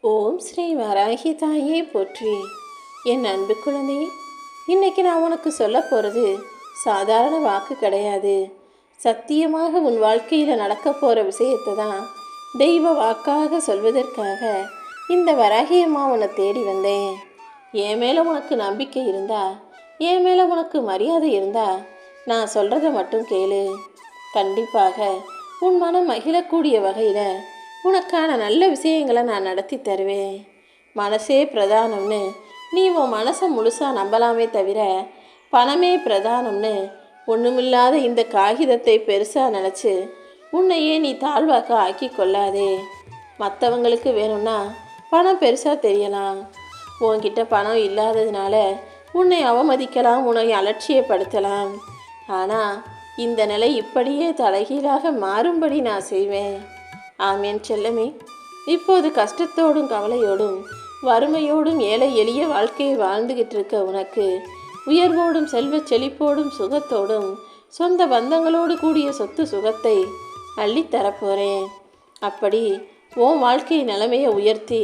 ஓம் ஸ்ரீ வராகி தாயே போற்றி. என் அன்பு குழந்தை, இன்னைக்கு நான் உனக்கு சொல்ல போகிறது சாதாரண வாக்கு கிடையாது. சத்தியமாக உன் வாழ்க்கையில் நடக்க போகிற விஷயத்தை தான் தெய்வ வாக்காக சொல்வதற்காக இந்த வராகி அம்மா உன்னை தேடி வந்தேன். என் மேலே உனக்கு நம்பிக்கை இருந்தா, என் மேலே உனக்கு மரியாதை இருந்தா நான் சொல்கிறத மட்டும் கேளு. கண்டிப்பாக உன் மனம் மகிழக்கூடிய வகையில் உனக்கான நல்ல விஷயங்களை நான் நடத்தி தருவேன். மனசே பிரதானம்னு நீ உன் மனசை முழுசாக நம்பலாமே தவிர பணமே பிரதானம்னு ஒன்றுமில்லாத இந்த காகிதத்தை பெருசாக நினச்சி உன்னையே நீ தாழ்வாக்க ஆக்கி கொள்ளாதே. மற்றவங்களுக்கு வேணும்னா பணம் பெருசாக தெரியலாம். உன்கிட்ட பணம் இல்லாததுனால உன்னை அவமதிக்கலாம், உன்னை அலட்சியப்படுத்தலாம். ஆனால் இந்த நிலை இப்படியே தலைகீழாக மாறும்படி நான் செய்வேன். ஆமேன் செல்லமே. இப்போது கஷ்டத்தோடும் கவலையோடும் வறுமையோடும் ஏழை எளிய வாழ்க்கையை வாழ்ந்துகிட்டு இருக்க உனக்கு உயர்வோடும் செல்வ செழிப்போடும் சுகத்தோடும் சொந்த பந்தங்களோடு கூடிய சொத்து சுகத்தை அள்ளித்தரப்போகிறேன். அப்படி உன் வாழ்க்கை நிலைமையை உயர்த்தி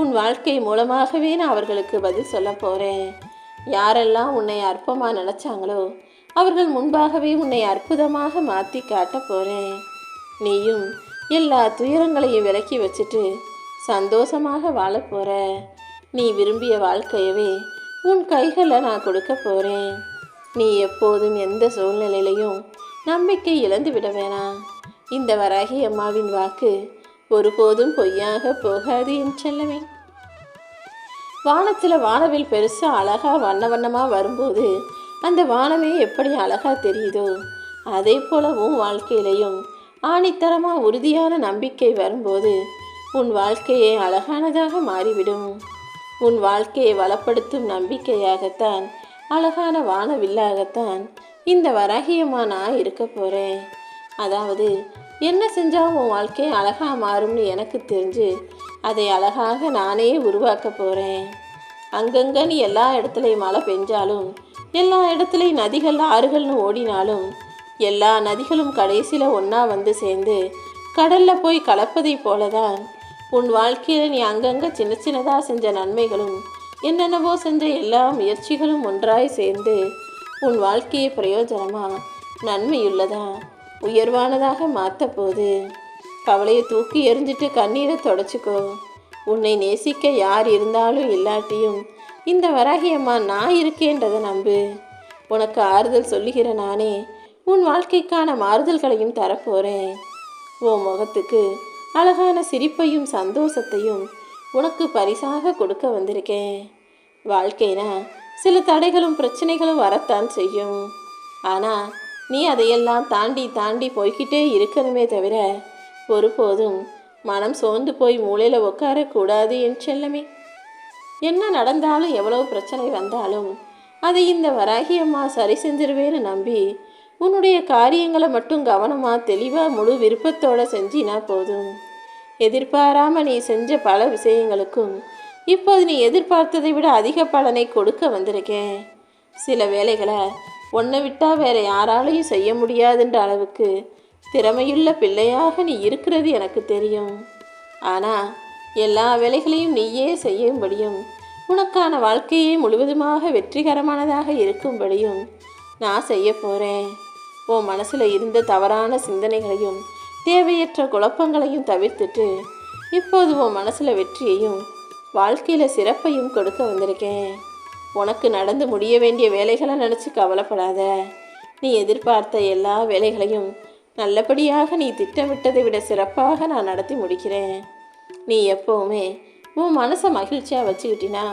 உன் வாழ்க்கை மூலமாகவே நான் அவர்களுக்கு பதில் சொல்ல போகிறேன். யாரெல்லாம் உன்னை அற்பமாக நினச்சாங்களோ அவர்கள் முன்பாகவே உன்னை அற்புதமாக மாற்றி காட்ட போகிறேன். நீயும் எல்லா துயரங்களையும் விலக்கி வச்சுட்டு சந்தோஷமாக வாழ போகிற. நீ விரும்பிய வாழ்க்கையவே உன் கைகளில் நான் கொடுக்க போகிறேன். நீ எப்போதும் எந்த சூழ்நிலையிலையும் நம்பிக்கை இழந்து விட வேணாம். இந்த வராகி அம்மாவின் வாக்கு ஒருபோதும் பொய்யாக போகாது என் செல்லமே. வானத்தில் வானவில் பெருசாக அழகாக வண்ண வண்ணமாக வரும்போது அந்த வானமே எப்படி அழகாக தெரியுதோ அதே போல உன் வாழ்க்கையிலையும் ஆணித்தரமாக உறுதியான நம்பிக்கை வரும்போது உன் வாழ்க்கையே அழகானதாக மாறிவிடும். உன் வாழ்க்கையை வளப்படுத்தும் நம்பிக்கையாகத்தான், அழகான வானவில்லாகத்தான் இந்த வராகியம்மா நான் இருக்க போகிறேன். அதாவது என்ன செஞ்சால் உன் வாழ்க்கை அழகாக மாறும்னு எனக்கு தெரிஞ்சு அதை அழகாக நானே உருவாக்க போகிறேன். அங்கங்கன்னு எல்லா இடத்துலையும் மழை பெஞ்சாலும், எல்லா இடத்துலையும் நதிகள் ஆறுகள்னு ஓடினாலும், எல்லா நதிகளும் கடைசியில் ஒன்றா வந்து சேர்ந்து கடலில் போய் கலப்பதை போல தான் உன் வாழ்க்கையில் நீ அங்கங்கே சின்ன சின்னதாக செஞ்ச நன்மைகளும் என்னென்னவோ செஞ்ச எல்லா முயற்சிகளும் ஒன்றாய் சேர்ந்து உன் வாழ்க்கையை பிரயோஜனமாக நன்மையுள்ளதா உயர்வானதாக மாற்ற போது. கவலையை தூக்கி எறிஞ்சிட்டு கண்ணீரை தொடச்சிக்கோ. உன்னை நேசிக்க யார் இருந்தாலும் இல்லாட்டியும் இந்த வராகியம்மா நான் இருக்கேன்றதை நம்பு. உனக்கு ஆறுதல் சொல்லுகிற நானே உன் வாழ்க்கைக்கான மாறுதல்களையும் தரப்போகிறேன். உன் முகத்துக்கு அழகான சிரிப்பையும் சந்தோஷத்தையும் உனக்கு பரிசாக கொடுக்க வந்திருக்கேன். வாழ்க்கைனா சில தடைகளும் பிரச்சனைகளும் வரத்தான் செய்யும். ஆனால் நீ அதையெல்லாம் தாண்டி தாண்டி போய்கிட்டே இருக்கணுமே தவிர ஒருபோதும் மனம் சோர்ந்து போய் மூளையில் உட்காரக்கூடாது என் செல்லமே. என்ன நடந்தாலும் எவ்வளோ பிரச்சனை வந்தாலும் அதை இந்த வராகி அம்மா சரி செஞ்சிருவேன்னு நம்பி உன்னுடைய காரியங்களை மட்டும் கவனமாக தெளிவாக முழு விருப்பத்தோடு செஞ்சினா போதும். எதிர்பாராமல் நீ செஞ்ச பல விஷயங்களுக்கும் இப்போது நீ எதிர்பார்த்ததை விட அதிக பலனை கொடுக்க வந்திருக்கேன். சில வேலைகளை ஒன்றை விட்டால் வேறு யாராலையும் செய்ய முடியாதுன்ற அளவுக்கு திறமையுள்ள பிள்ளையாக நீ இருக்கிறது எனக்கு தெரியும். ஆனால் எல்லா வேலைகளையும் நீயே செய்யும்படியும் உனக்கான வாழ்க்கையே முழுவதுமாக வெற்றிகரமானதாக இருக்கும்படியும் நான் செய்ய போகிறேன். உன் மனசில் இருந்த தவறான சிந்தனைகளையும் தேவையற்ற குழப்பங்களையும் தவிர்த்துட்டு இப்போது உன் மனசில் வெற்றியையும் வாழ்க்கையில் சிறப்பையும் கொடுக்க வந்திருக்கேன். உனக்கு நடந்து முடிய வேண்டிய வேலைகளை நினச்சி கவலைப்படாத. நீ எதிர்பார்த்த எல்லா வேலைகளையும் நல்லபடியாக நீ திட்டமிட்டதை விட சிறப்பாக நான் நடத்தி முடிக்கிறேன். நீ எப்போவுமே உன் மனசை மகிழ்ச்சியாக வச்சுக்கிட்டினா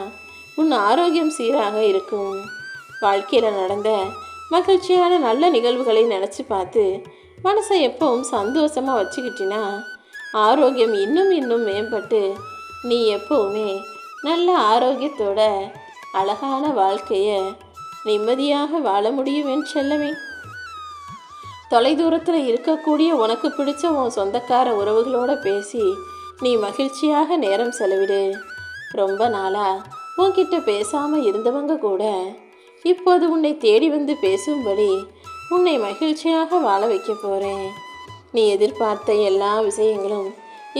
உன் ஆரோக்கியம் சீராக இருக்கும். வாழ்க்கையில் நடந்த மகிழ்ச்சியான நல்ல நிகழ்வுகளை நினச்சி பார்த்து மனசை எப்பவும் சந்தோஷமாக வச்சுக்கிட்டினா ஆரோக்கியம் இன்னும் இன்னும் மேம்பட்டு நீ எப்போவுமே நல்ல ஆரோக்கியத்தோட அழகான வாழ்க்கையை நிம்மதியாக வாழ முடியும் என் செல்லமே. தொலைதூரத்தில் இருக்கக்கூடிய உனக்கு பிடிச்ச உன் சொந்தக்கார உறவுகளோடு பேசி நீ மகிழ்ச்சியாக நேரம் செலவிடு. ரொம்ப நாளாக உன்கிட்ட பேசாமல் இருந்தவங்க கூட இப்போது உன்னை தேடி வந்து பேசும்படி உன்னை மகிழ்ச்சியாக வாழ வைக்க போகிறேன். நீ எதிர்பார்த்த எல்லா விஷயங்களும்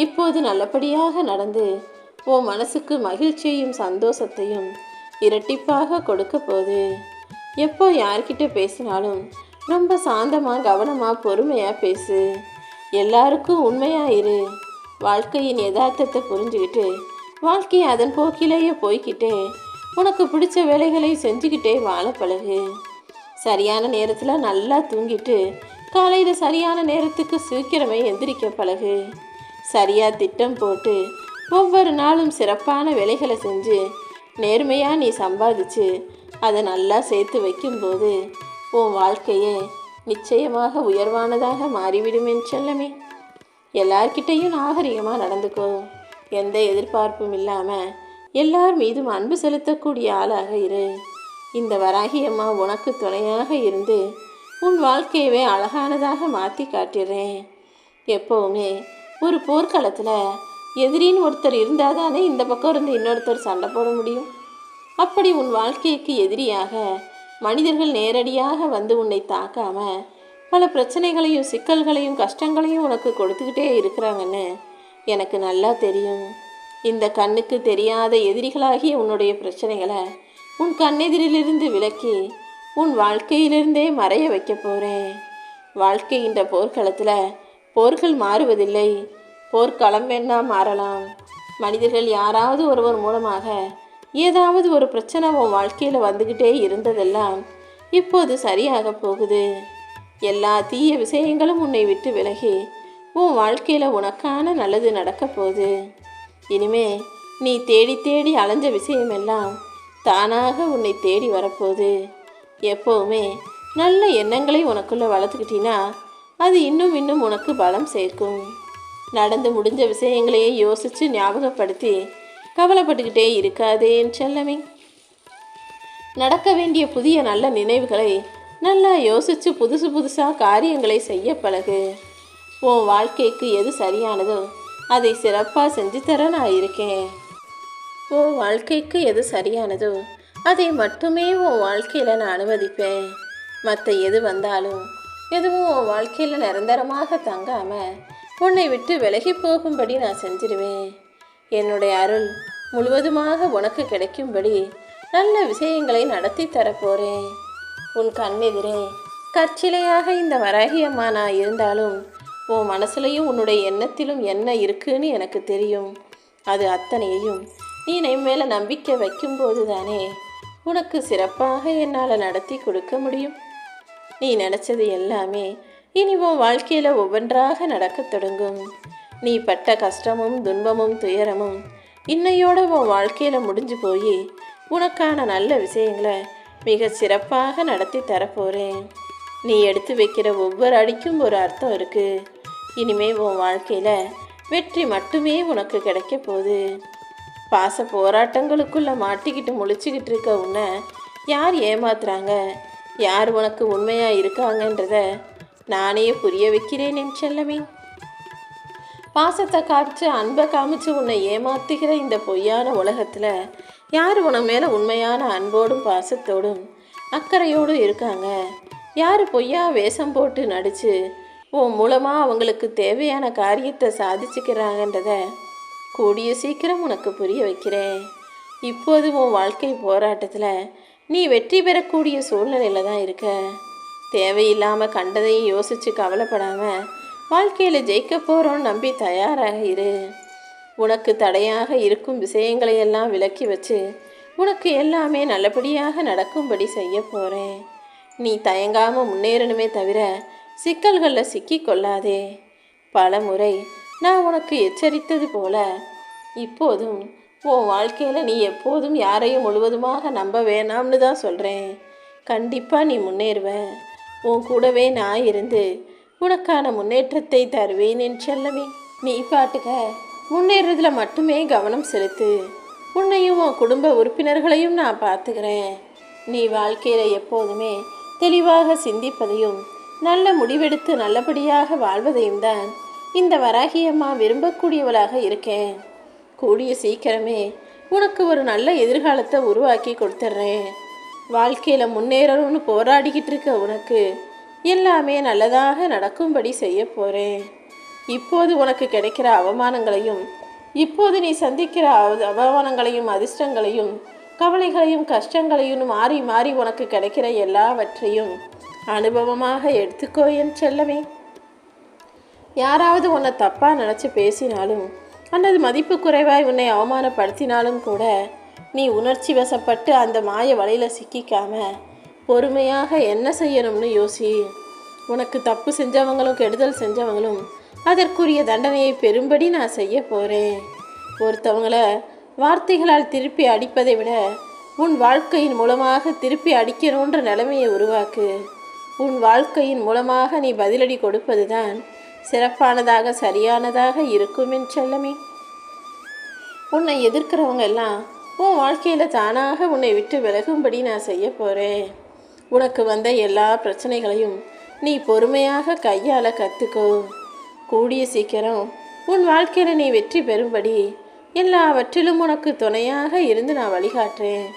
இப்போது நல்லபடியாக நடந்து உன் மனசுக்கு மகிழ்ச்சியையும் சந்தோஷத்தையும் இரட்டிப்பாக கொடுக்க போகுது. எப்போ யார்கிட்ட பேசினாலும் ரொம்ப சாந்தமாக கவனமாக பொறுமையாக பேசு. எல்லாருக்கும் உண்மையாக இரு. வாழ்க்கையின் யதார்த்தத்தை புரிஞ்சுக்கிட்டு வாழ்க்கையை அதன் போக்கிலேயே போய்கிட்டே உனக்கு பிடிச்ச வேலைகளை செஞ்சுக்கிட்டே வாழ பழகு. சரியான நேரத்தில் நல்லா தூங்கிட்டு காலையில் சரியான நேரத்துக்கு சீக்கிரமே எந்திரிக்க பழகு. சரியாக திட்டம் போட்டு ஒவ்வொரு நாளும் சிறப்பான வேலைகளை செஞ்சு நேர்மையாக நீ சம்பாதிச்சு அதை நல்லா சேர்த்து வைக்கும்போது உன் வாழ்க்கையே நிச்சயமாக உயர்வானதாக மாறிவிடும் என் செல்லமே. எல்லார்கிட்டையும் நாகரிகமாக நடந்துக்கோ. எந்த எதிர்பார்ப்பும் இல்லாமல் எல்லார் மீதும் அன்பு செலுத்தக்கூடிய ஆளாக இரு. இந்த வராகி அம்மா உனக்கு துணையாக இருந்து உன் வாழ்க்கையவே அழகானதாக மாற்றி காட்டுறேன். எப்போவுமே ஒரு போர்க்களத்தில் எதிரின்னு ஒருத்தர் இருந்தால் தானே இந்த பக்கம் இருந்து இன்னொருத்தர் சண்டை போட முடியும். அப்படி உன் வாழ்க்கைக்கு எதிரியாக மனிதர்கள் நேரடியாக வந்து உன்னை தாக்காம பல பிரச்சனைகளையும் சிக்கல்களையும் கஷ்டங்களையும் உனக்கு கொடுத்துக்கிட்டே இருக்கிறாங்கன்னு எனக்கு நல்லா தெரியும். இந்த கண்ணுக்கு தெரியாத எதிரிகளாகிய உன்னுடைய பிரச்சனைகளை உன் கண்ணெதிரிலிருந்து விலக்கி உன் வாழ்க்கையிலிருந்தே மறைய வைக்க போகிறேன். வாழ்க்கையின்ற போர்க்களத்தில் போர்கள் மாறுவதில்லை. போர்க்களம் வேண்டாம் மாறலாம். மனிதர்கள் யாராவது ஒருவர் மூலமாக ஏதாவது ஒரு பிரச்சனை உன் வாழ்க்கையில் வந்துக்கிட்டே இருந்ததெல்லாம் இப்போது சரியாக போகுது. எல்லா தீய விஷயங்களும் உன்னை விட்டு விலகி உன் வாழ்க்கையில் உனக்கான நல்லது நடக்க போகுது. இனிமே நீ தேடி தேடி அலைஞ்ச விஷயமெல்லாம் தானாக உன்னை தேடி வரப்போகுது. எப்போவுமே நல்ல எண்ணங்களை உனக்குள்ளே வளர்த்துக்கிட்டினா அது இன்னும் இன்னும் உனக்கு பலம் சேர்க்கும். நடந்து முடிஞ்ச விஷயங்களையே யோசித்து ஞாபகப்படுத்தி கவலைப்பட்டுக்கிட்டே இருக்காதேன்னு செல்லமே. நடக்க வேண்டிய புதிய நல்ல நினைவுகளை நல்லா யோசித்து புதுசாக காரியங்களை செய்ய பழகு. உன் வாழ்க்கைக்கு எது சரியானதோ அதை சிறப்பாக செஞ்சு தர நான் இருக்கேன். உன் வாழ்க்கைக்கு எது சரியானதோ அதை மட்டுமே உன் வாழ்க்கையில் நான் அனுமதிப்பேன். மற்ற எது வந்தாலும் எதுவும் உன் வாழ்க்கையில் நிரந்தரமாக தங்காமல் உன்னை விட்டு விலகி போகும்படி நான் செஞ்சிடுவேன். என்னுடைய அருள் முழுவதுமாக உனக்கு கிடைக்கும்படி நல்ல விஷயங்களை நடத்தி தரப்போகிறேன். உன் கண்ணெதிரே கற்சிலையாக இந்த வராகி அம்மா நான் இருந்தாலும் உன் மனசுலையும் உன்னுடைய எண்ணத்திலும் என்ன இருக்குன்னு எனக்கு தெரியும். அது அத்தனையையும் நீ என் மேலே நம்பிக்கை வைக்கும்போது தானே உனக்கு சிறப்பாக என்னால் நடத்தி கொடுக்க முடியும். நீ நினச்சது எல்லாமே இனி உன் வாழ்க்கையில் ஒவ்வொன்றாக நடக்க தொடங்கும். நீ பட்ட கஷ்டமும் துன்பமும் துயரமும் இன்னையோட உன் வாழ்க்கையில் முடிஞ்சு போய் உனக்கான நல்ல விஷயங்களை மிக சிறப்பாக நடத்தி தரப்போகிறேன். நீ எடுத்து வைக்கிற ஒவ்வொரு அடிக்கும் ஒரு அர்த்தம் இருக்குது. இனிமே உன் வாழ்க்கையில் வெற்றி மட்டுமே உனக்கு கிடைக்க போகுது. பாச போராட்டங்களுக்குள்ளே மாட்டிக்கிட்டு முழிச்சிக்கிட்டு இருக்க உன்னை யார் ஏமாத்துறாங்க, யார் உனக்கு உண்மையாக இருக்காங்கன்றத நானே புரிய வைக்கிறேன் என் செல்லமே. பாசத்தை காமிச்சு அன்பை காமிச்சு உன்னை ஏமாத்துகிற இந்த பொய்யான உலகத்தில் யார் உன மேலே உண்மையான அன்போடும் பாசத்தோடும் அக்கறையோடும் இருக்காங்க, யார் பொய்யா வேஷம் போட்டு நடித்து உன் மூலமாக அவங்களுக்கு தேவையான காரியத்தை சாதிச்சுக்கிறாங்கன்றத கூடிய சீக்கிரம் உனக்கு புரிய வைக்கிறேன். இப்போது உன் வாழ்க்கை போராட்டத்தில் நீ வெற்றி பெறக்கூடிய சூழ்நிலையில் தான் இருக்க. தேவையில்லாமல் கண்டதையும் யோசித்து கவலைப்படாமல் வாழ்க்கையில் ஜெயிக்க போகிறோன்னு நம்பி தயாராக இரு. உனக்கு தடையாக இருக்கும் விஷயங்களையெல்லாம் விலக்கி வச்சு உனக்கு எல்லாமே நல்லபடியாக நடக்கும்படி செய்ய போகிறேன். நீ தயங்காமல் முன்னேறணுமே தவிர சிக்கல்களில் சிக்கி கொள்ளாதே. பல முறை நான் உனக்கு எச்சரித்தது போல இப்போதும் உன் வாழ்க்கையில் நீ எப்போதும் யாரையும் முழுவதுமாக நம்ப வேணாம்னு தான் சொல்கிறேன். கண்டிப்பாக நீ முன்னேறுவ. உன் கூடவே நான் இருந்து உனக்கான முன்னேற்றத்தை தருவேன் என் செல்லமே. நீ பாட்டுக்க முன்னேறதுல மட்டுமே கவனம் செலுத்து. உன்னையும் உன் குடும்ப உறுப்பினர்களையும் நான் பார்த்துக்கிறேன். நீ வாழ்க்கையில் எப்போதுமே தெளிவாக சிந்திப்பதையும் நல்ல முடிவெடுத்து நல்லபடியாக வாழ்வதையும் தான் இந்த வராகி அம்மா விரும்பக்கூடியவளாக இருக்கேன். கூடிய சீக்கிரமே உனக்கு ஒரு நல்ல எதிர்காலத்தை உருவாக்கி கொடுத்துட்றேன். வாழ்க்கையில் முன்னேறணும்னு போராடிக்கிட்டு இருக்க உனக்கு எல்லாமே நல்லதாக நடக்கும்படி செய்ய போகிறேன். இப்போது உனக்கு கிடைக்கிற அவமானங்களையும் இப்போது நீ சந்திக்கிற அவமானங்களையும் அதிர்ஷ்டங்களையும் கவலைகளையும் கஷ்டங்களையும் மாறி மாறி உனக்கு கிடைக்கிற எல்லாவற்றையும் அனுபவமாக எடுத்துக்கோ என் செல்லமே. யாராவது உன்னை தப்பாக நினச்சி பேசினாலும் அல்லது மதிப்பு குறைவாய் உன்னை அவமானப்படுத்தினாலும் கூட நீ உணர்ச்சி வசப்பட்டு அந்த மாய வலையில் சிக்கிக்காம பொறுமையாக என்ன செய்யணும்னு யோசி. உனக்கு தப்பு செஞ்சவங்களும் கெடுதல் செஞ்சவங்களும் அதற்குரிய தண்டனையை பெறும்படி நான் செய்ய போகிறேன். ஒருத்தவங்களை வார்த்தைகளால் திருப்பி அடிப்பதை விட உன் வாழ்க்கையின் மூலமாக திருப்பி அடிக்கணுன்ற நிலைமையை உருவாக்கு. உன் வாழ்க்கையின் மூலமாக நீ பதிலடி கொடுப்பது தான் சிறப்பானதாக சரியானதாக இருக்கும் என் செல்லமே. உன்னை எதிர்க்கிறவங்க எல்லாம் உன் வாழ்க்கையில் தானாக உன்னை விட்டு விலகும்படி நான் செய்ய போகிறேன். உனக்கு வந்த எல்லா பிரச்சனைகளையும் நீ பொறுமையாக கையாள கற்றுக்கோ. கூடிய சீக்கிரம் உன் வாழ்க்கையில் நீ வெற்றி பெறும்படி எல்லாவற்றிலும் உனக்கு துணையாக இருந்து நான் வழிகாட்டுறேன்.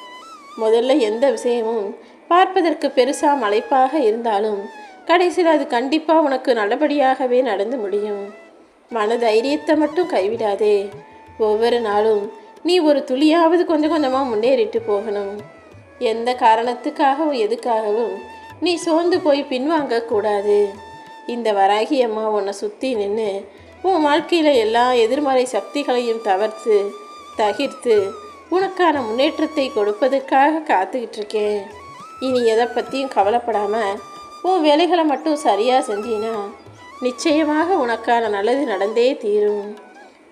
முதல்ல எந்த விஷயமும் பார்ப்பதற்கு பெருசாக மலைப்பாக இருந்தாலும் கடைசியில் அது கண்டிப்பாக உனக்கு நல்லபடியாகவே நடந்து முடியும். மன தைரியத்தை மட்டும் கைவிடாதே. ஒவ்வொரு நாளும் நீ ஒரு துளியாவது கொஞ்சம் கொஞ்சமாக முன்னேறிட்டு போகணும். எந்த காரணத்துக்காகவும் எதுக்காகவும் நீ சோர்ந்து போய் பின்வாங்கக்கூடாது. இந்த வராகி அம்மா உன்னை சுற்றி நின்று உன் வாழ்க்கையில் எல்லா எதிர்மறை சக்திகளையும் தகிர்த்து உனக்கான முன்னேற்றத்தை கொடுப்பதற்காக காத்துக்கிட்டு இருக்கேன். இனி எதை பற்றியும் கவலைப்படாமல் உன் வேலைகளை மட்டும் சரியாக செஞ்சினா நிச்சயமாக உனக்கான நல்லது நடந்தே தீரும்.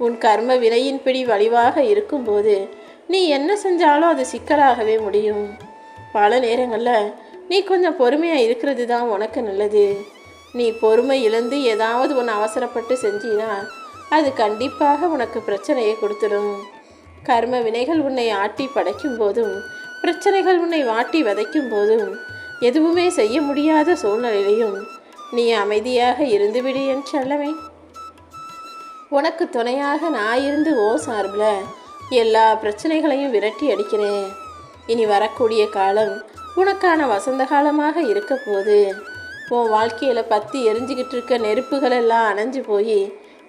உன் கர்ம வினையின்படி வலிவாக இருக்கும்போது நீ என்ன செஞ்சாலும் அது சிக்கலாகவே முடியும். பல நேரங்களில் நீ கொஞ்சம் பொறுமையாக இருக்கிறது தான் உனக்கு நல்லது. நீ பொறுமை இழந்து ஏதாவது ஒன்று அவசரப்பட்டு செஞ்சினா அது கண்டிப்பாக உனக்கு பிரச்சனையை கொடுத்துடும். கர்ம வினைகள் உன்னை ஆட்டி படைக்கும் போதும் பிரச்சனைகள் உன்னை வாட்டி வதைக்கும் போதும் எதுவுமே செய்ய முடியாத சூழ்நிலையிலையும் நீ அமைதியாக இருந்துவிடு என் செல்லமே. உனக்கு துணையாக நான் இருந்து சார்பில் எல்லா பிரச்சனைகளையும் விரட்டி அடிக்கிறேன். இனி வரக்கூடிய காலம் உனக்கான வசந்த காலமாக இருக்க போது. உன் வாழ்க்கையில் பற்றி எரிஞ்சிக்கிட்டு இருக்க நெருப்புகள் எல்லாம் அணைஞ்சு போய்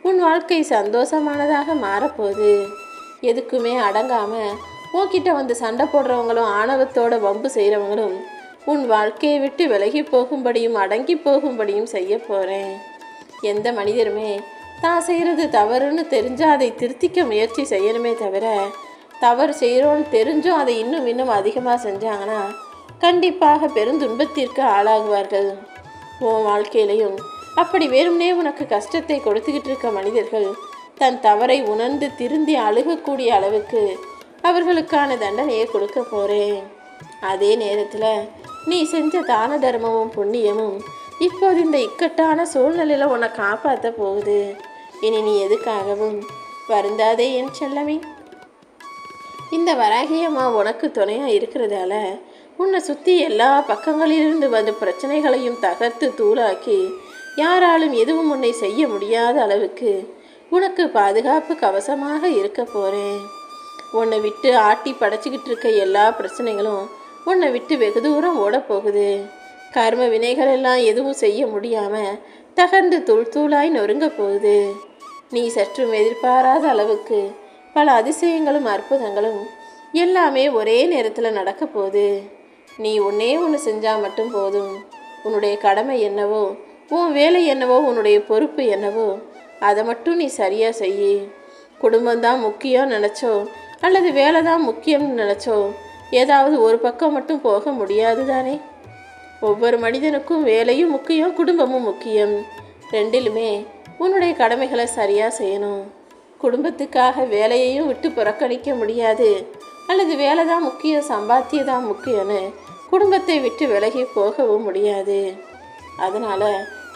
உன் வாழ்க்கை சந்தோஷமானதாக மாறப்போகுது. எதுக்குமே அடங்காமல் உன்கிட்ட வந்து சண்டை போடுறவங்களும் ஆணவத்தோட வம்பு செய்கிறவங்களும் உன் வாழ்க்கையை விட்டு விலகி போகும்படியும் அடங்கி போகும்படியும் செய்ய போகிறேன். எந்த மனிதருமே தான் செய்கிறது தவறுன்னு தெரிஞ்சால் அதை திருத்திக்க முயற்சி செய்யணுமே தவிர தவறு செய்கிறோன்னு தெரிஞ்சும் அதை இன்னும் அதிகமாக செஞ்சாங்கன்னா கண்டிப்பாக பெருந்துன்பத்திற்கு ஆளாகுவார்கள். உன் வாழ்க்கையிலையும் அப்படி வேறும்னே உனக்கு கஷ்டத்தை கொடுத்துக்கிட்டு இருக்க மனிதர்கள் தன் தவறை உணர்ந்து திருந்தி அழுகக்கூடிய அளவுக்கு அவர்களுக்கான தண்டனையை கொடுக்க போகிறேன். அதே நேரத்தில் நீ செஞ்ச தான தர்மமும் புண்ணியமும் இப்போது இந்த இக்கட்டான சூழ்நிலையில் உன்னை காப்பாற்ற போகுது. இனி நீ எதுக்காகவும் வருந்தாதே என் செல்லமே. இந்த வராகியம்மா உனக்கு துணையாக இருக்கிறதால உன்னை சுற்றி எல்லா பக்கங்களிலிருந்து வந்து பிரச்சனைகளையும் தகர்த்து தூளாக்கி யாராலும் எதுவும் உன்னை செய்ய முடியாத அளவுக்கு உனக்கு பாதுகாப்பு கவசமாக இருக்க போகிறேன். உன்னை விட்டு ஆட்டி படைச்சிக்கிட்டு இருக்க எல்லா பிரச்சனைகளும் உன்னை விட்டு வெகு தூரம் ஓடப்போகுது. கர்ம வினைகள் எல்லாம் எதுவும் செய்ய முடியாமல் தகர்ந்து தூள் தூளாய் நொறுங்க போகுது. நீ சற்றும் எதிர்பாராத அளவுக்கு பல அதிசயங்களும் அற்புதங்களும் எல்லாமே ஒரே நேரத்தில் நடக்க போகுது. நீ ஒன்றே ஒன்று செஞ்சால் மட்டும் போதும். உன்னுடைய கடமை என்னவோ, உன் வேலை என்னவோ, உன்னுடைய பொறுப்பு என்னவோ அதை மட்டும் நீ சரியாக செய்யி. குடும்பம்தான் முக்கியம் நினச்சோ அல்லது வேலை தான் முக்கியம்னு நினச்சோ ஏதாவது ஒரு பக்கம் மட்டும் போக முடியாது தானே. ஒவ்வொரு மனிதனுக்கும் வேலையும் முக்கியம், குடும்பமும் முக்கியம். ரெண்டிலுமே உன்னுடைய கடமைகளை சரியாக செய்யணும். குடும்பத்துக்காக வேலையையும் விட்டு புறக்கணிக்க முடியாது. அல்லது வேலை தான் முக்கியம், சம்பாத்தியம் தான் முக்கியம்னு குடும்பத்தை விட்டு விலகி போகவும் முடியாது. அதனால்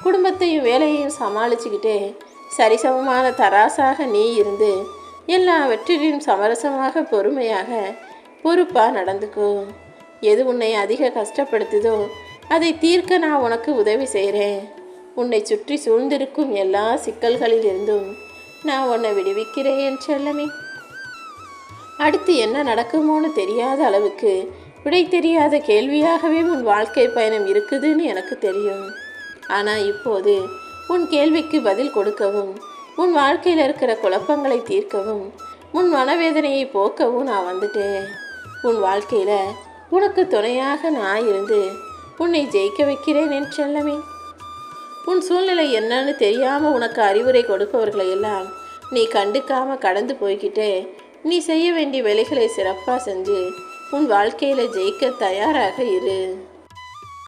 குடும்பத்தையும் வேலையையும் சமாளிச்சுக்கிட்டே சரிசமமான தராசாக நீ இருந்து எல்லாவற்றிலும் சமரசமாக பொறுமையாக பொறுப்பாக நடந்துக்கோ. எது உன்னை அதிக கஷ்டப்படுத்துதோ அதை தீர்க்க நான் உனக்கு உதவி செய்கிறேன். உன்னை சுற்றி சூழ்ந்திருக்கும் எல்லா சிக்கல்களில் இருந்தும் நான் உன்னை விடுவிக்கிறேன் செல்லமே. அடுத்து என்ன நடக்குமோன்னு தெரியாத அளவுக்கு விடை தெரியாத கேள்வியாகவே உன் வாழ்க்கை பயணம் இருக்குதுன்னு எனக்கு தெரியும். ஆனால் இப்போது உன் கேள்விக்கு பதில் கொடுக்கவும் உன் வாழ்க்கையில் இருக்கிற குழப்பங்களை தீர்க்கவும் உன் மனவேதனையை போக்கவும் நான் வந்துட்டேன். உன் வாழ்க்கையில் உனக்கு துணையாக நான் இருந்து உன்னை ஜெயிக்க வைக்கிறேன் என் செல்லமே. உன் சூழ்நிலை என்னன்னு தெரியாமல் உனக்கு அறிவுரை கொடுப்பவர்களை எல்லாம் நீ கண்டுக்காமல் கடந்து போய்கிட்டே நீ செய்ய வேண்டிய வேலைகளை சிறப்பாக செஞ்சு உன் வாழ்க்கையில் ஜெயிக்க தயாராக இரு.